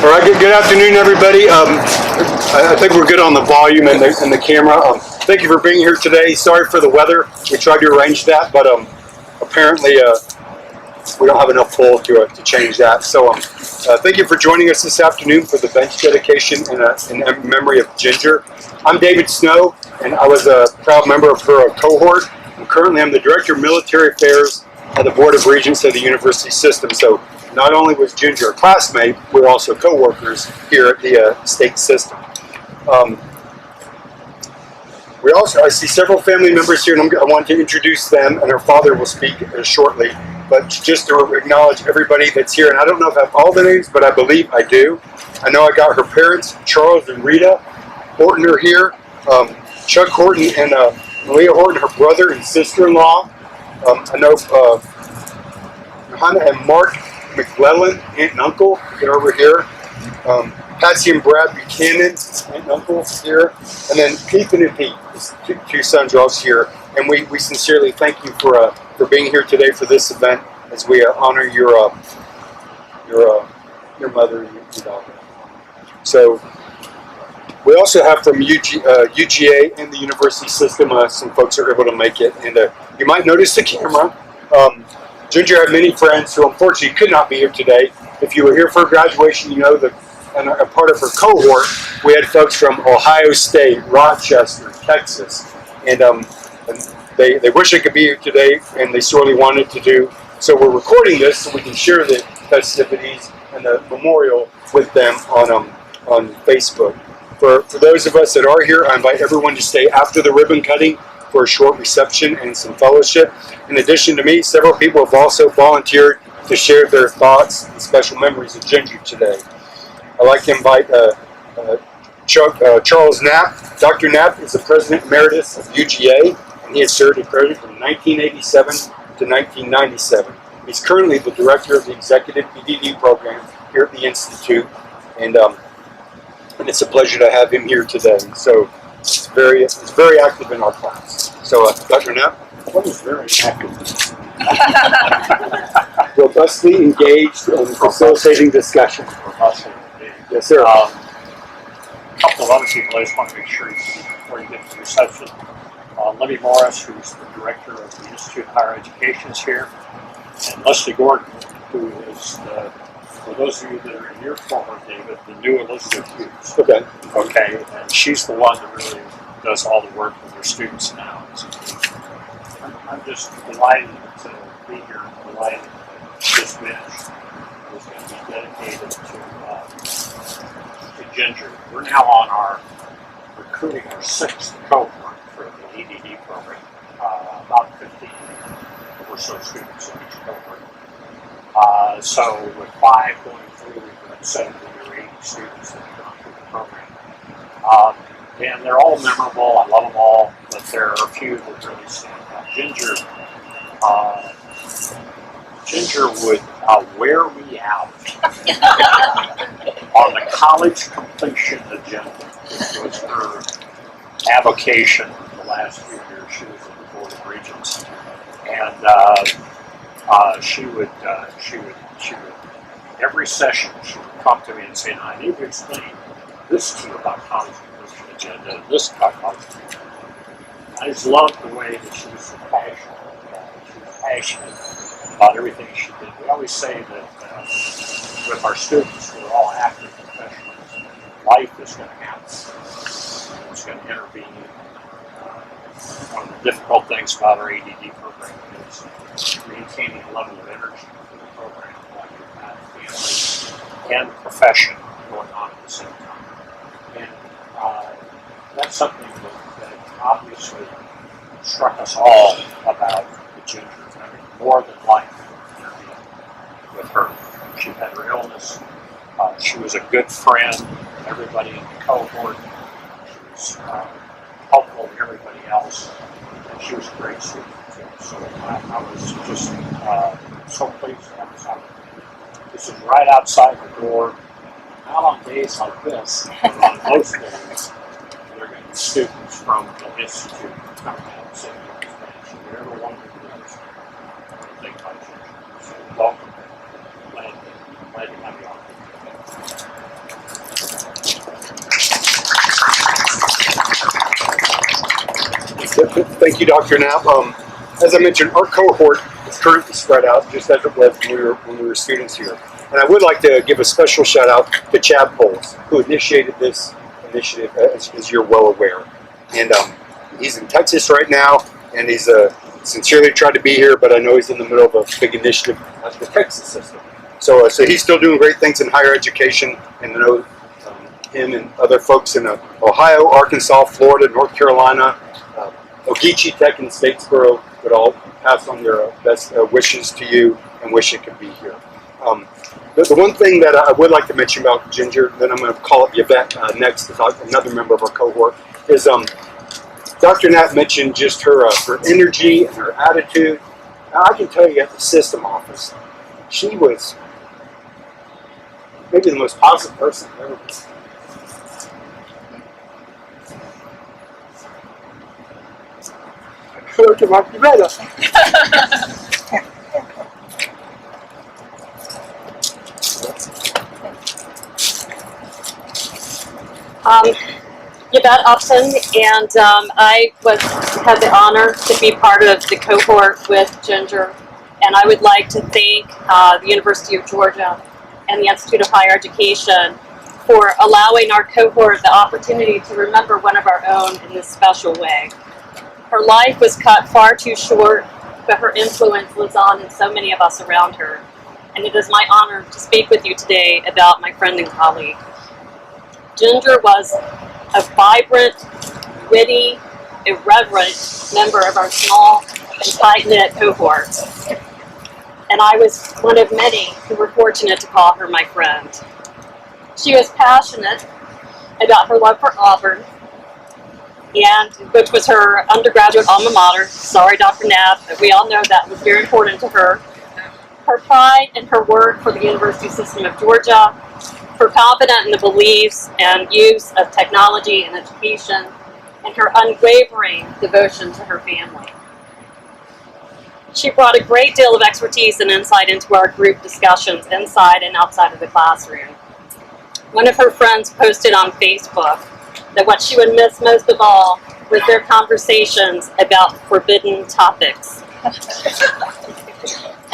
All right, good afternoon, everybody. I think we're good on the volume and the camera. Thank you for being here today. Sorry for the weather. We tried to arrange that, but apparently we don't have enough pull to change that. So thank you for joining us this afternoon for the bench dedication in memory of Ginger. I'm David Snow, and I was a proud member of her cohort. Currently, I'm the Director of Military Affairs at the Board of Regents of the University System. So not only was Ginger a classmate, we're also co-workers here at the state system. I see several family members here, and I want to introduce them, and her father will speak shortly. But just to acknowledge everybody that's here, and I don't know if I have all the names, but I believe I do. I know I got her parents, Charles and Rita Horton, are here. Chuck Horton and Malia Horton, her brother and sister-in-law. I know Hannah and Mark McClellan, aunt and uncle, they're over here. Patsy and Brad Buchanan, aunt and uncle, here. And then Ethan and Pete, his two sons, are also here. And we sincerely thank you for being here today for this event as we honor your mother and your daughter. So we also have from UGA and the university system some folks are able to make it. And you might notice the camera. Ginger had many friends who unfortunately could not be here today. If you were here for graduation, you know that and a part of her cohort, we had folks from Ohio State, Rochester, Texas, and they wish they could be here today, and they sorely wanted to do. So we're recording this so we can share the festivities and the memorial with them on Facebook. For those of us that are here, I invite everyone to stay after the ribbon cutting for a short reception and some fellowship. In addition to me, several people have also volunteered to share their thoughts and special memories of Ginger today. I'd like to invite Charles Knapp. Dr. Knapp is the President Emeritus of UGA, and he has served as president from 1987 to 1997. He's currently the Director of the Executive EDD program here at the Institute, and it's a pleasure to have him here today. So it's very active in our class. So Dr. Knapp, what is very active? Robustly engaged in facilitating discussion. Yes, sir. A couple of other people I just want to make sure you see before you get to the reception. Libby Morris, who's the Director of the Institute of Higher Education, is here. And Leslie Gordon, who is, for those of you that are in your former, David, the new Elizabeth Hughes. Okay. Okay, and she's the one that really does all the work with her students now. So I'm just delighted to be here, delighted that this bench is going to be dedicated to Ginger. We're now on recruiting our 6th cohort for the EDD program, about 15 or so students in each cohort. So with 5 going through, we've got 70 or 80 students that have gone through the program. And they're all memorable, I love them all, but there are a few that really stand out. Ginger would wear me out on the college completion agenda, which was her avocation the last few years. She was at the Board of Regents, and she would every session she would come to me and say, "I need to explain this to you about college completion agenda, and this about college completion." I just loved the way that she was so passionate. She was passionate about everything she did. We always say that with our students, we're all active professionals. Life is going to happen. It's going to intervene. One of the difficult things about our ADD program is maintaining a level of energy for the program, like family and profession going on at the same time. And that's something that obviously struck us all about the Ginger. I mean, more than life with her. She had her illness. She was a good friend to everybody in the cohort. She was helpful to everybody else. And she was a great student too. So I was just so pleased to have this opportunity. This is right outside the door. Not on days like this, but on most days, there are going to be students from the Institute coming out and sitting on this bench. If you ever wondered this, think about it. So welcome. Glad to have you on. Thank you, Dr. Knapp. As I mentioned, our cohort is currently spread out just as it was when we were students here. And I would like to give a special shout out to Chad Poles, who initiated this initiative, as you're well aware. And he's in Texas right now, and he's sincerely tried to be here, but I know he's in the middle of a big initiative at the Texas system. So he's still doing great things in higher education, and I know him and other folks in Ohio, Arkansas, Florida, North Carolina, Ogeechee Tech, and Statesboro would all pass on their best wishes to you and wish it could be here. The one thing that I would like to mention about Ginger, then I'm going to call up Yvette next, another member of our cohort, is Dr. Knapp mentioned just her energy and her attitude. Now, I can tell you at the system office, she was maybe the most positive person I've ever been. Look at my Yvette. Yvette Upson, and I had the honor to be part of the cohort with Ginger, and I would like to thank the University of Georgia and the Institute of Higher Education for allowing our cohort the opportunity to remember one of our own in this special way. Her life was cut far too short, but her influence lives on in so many of us around her, and it is my honor to speak with you today about my friend and colleague. Ginger was a vibrant, witty, irreverent member of our small and tight-knit cohort, and I was one of many who were fortunate to call her my friend. She was passionate about her love for Auburn, and which was her undergraduate alma mater. Sorry, Dr. Knapp, but we all know that was very important to her. Her pride in her work for the University System of Georgia, her confidence in the beliefs and use of technology and education, and her unwavering devotion to her family. She brought a great deal of expertise and insight into our group discussions inside and outside of the classroom. One of her friends posted on Facebook that what she would miss most of all was their conversations about forbidden topics.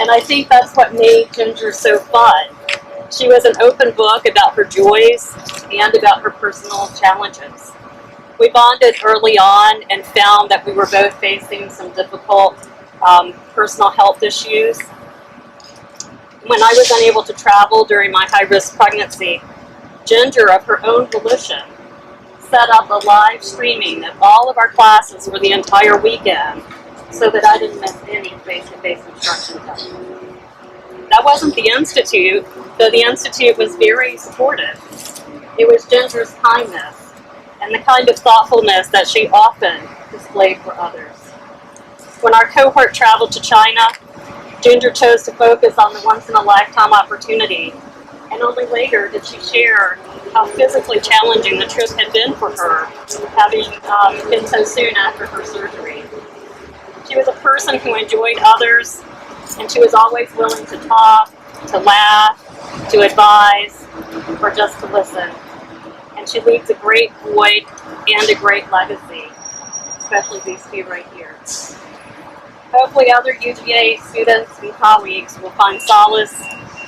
And I think that's what made Ginger so fun. She was an open book about her joys and about her personal challenges. We bonded early on and found that we were both facing some difficult personal health issues. When I was unable to travel during my high-risk pregnancy, Ginger, of her own volition, set up a live streaming of all of our classes for the entire weekend so that I didn't miss any face-to-face instruction. That wasn't the Institute, though the Institute was very supportive. It was Ginger's kindness and the kind of thoughtfulness that she often displayed for others. When our cohort traveled to China, Ginger chose to focus on the once-in-a-lifetime opportunity, and only later did she share how physically challenging the trip had been for her, having been so soon after her surgery. She was a person who enjoyed others, and she was always willing to talk, to laugh, to advise, or just to listen. And she leaves a great void and a great legacy, especially these two right here. Hopefully other UGA students and colleagues will find solace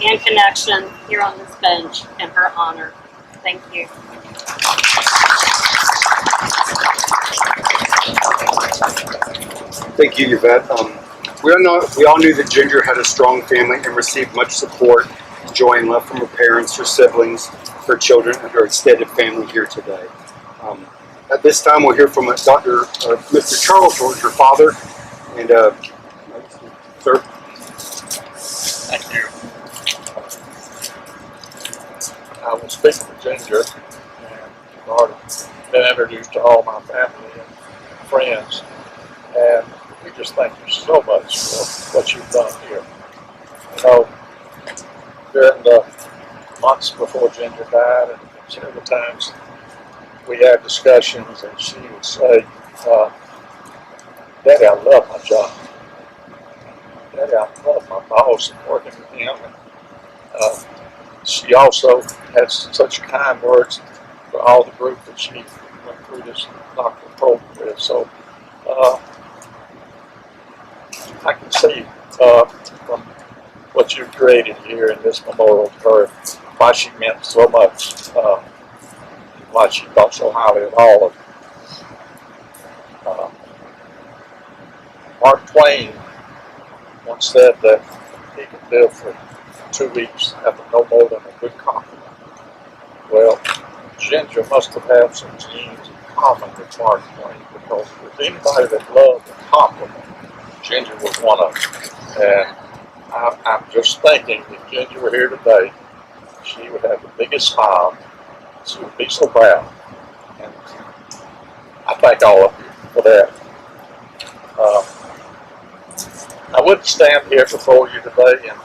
and connection here on this bench in her honor. Thank you. Thank you, Yvette. We all knew that Ginger had a strong family and received much support, joy, and love from her parents, her siblings, her children, and her extended family here today. At this time, we'll hear from Mr. Charles George, her father, and sir. Thank you. I will speak for Ginger, and I've already been introduced to all my family and friends, and we just thank you so much for what you've done here. You know, during the months before Ginger died, and several times we had discussions, and she would say, Daddy, I love my job. Daddy, I love my boss and working with him. And, she also had such kind words for all the group that she went through this doctoral program with. So I can see from what you've created here in this memorial to her, why she meant so much, why she thought so highly of all of you. Mark Twain once said that he could live for 2 weeks after no more than a good compliment. Well, Ginger must have had some genes in common with Mark Twain, because with anybody that loved a compliment, Ginger was one of them. And I'm just thinking, if Ginger were here today, she would have the biggest smile. She would be so proud. And I thank all of you for that. I wouldn't stand here before you today and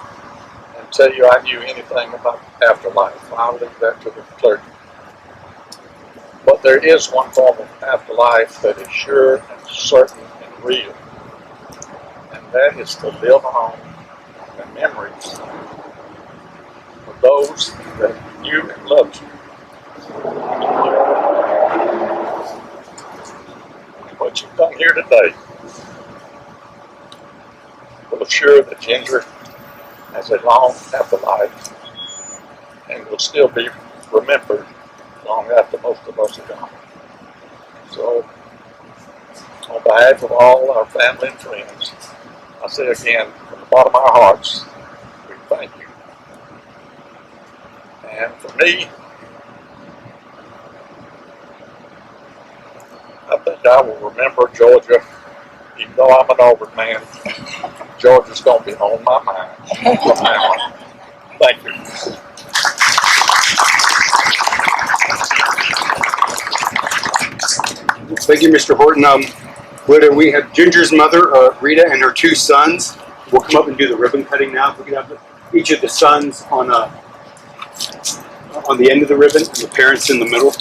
tell you I knew anything about afterlife. I'll leave that to the clergy. But there is one form of afterlife that is sure and certain and real. And that is to live on the memories of those that knew and loved you. What you've done here today will assure that Ginger has a long afterlife and will still be remembered long after most of us are gone. So, on behalf of all our family and friends, I say again, from the bottom of our hearts, we thank you. And for me, I think I will remember Georgia, even though I'm an Auburn man. Georgia's going to be on my mind from now on. Thank you. Thank you, Mr. Horton. We have Ginger's mother, Rita, and her 2 sons. We'll come up and do the ribbon cutting now. If we could have each of the sons on the end of the ribbon, and the parents in the middle.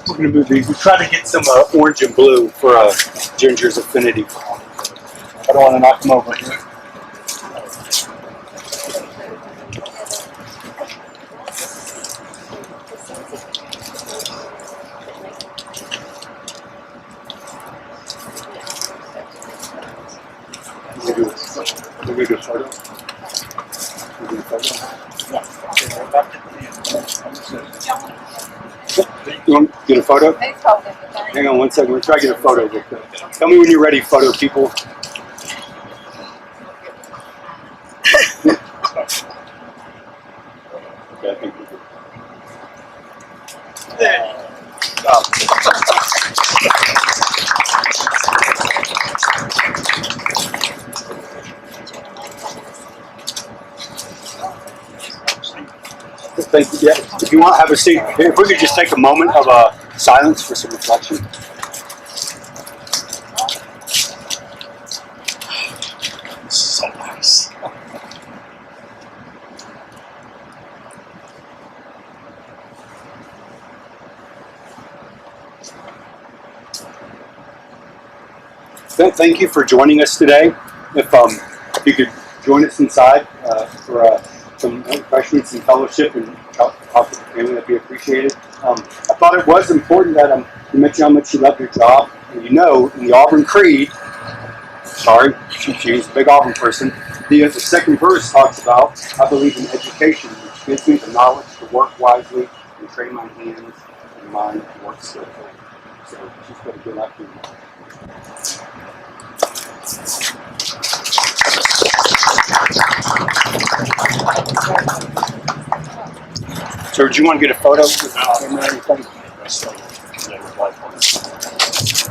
We're going to move these. We try to get some orange and blue for Ginger's affinity. I don't want to knock them over here. We're going to do a photo. We're going to do a photo. You want to get a photo? Hang on one second. We'll try to get a photo. Tell me when you're ready, photo people. Okay, I think we're good. Thank you. Yeah. If you want to have a seat, if we could just take a moment of silence for some reflection. This is so nice. Thank you for joining us today. If you could join us inside for some refreshments and fellowship and talk with the family, that'd be appreciated. I thought it was important that you mentioned how much you love your job. And you know, in the Auburn Creed, she's a big Auburn person, the second verse talks about, I believe in education, which gives me the knowledge to work wisely and train my hands and mind to work skillfully. So she's got a good acting. So do you want to get a photo?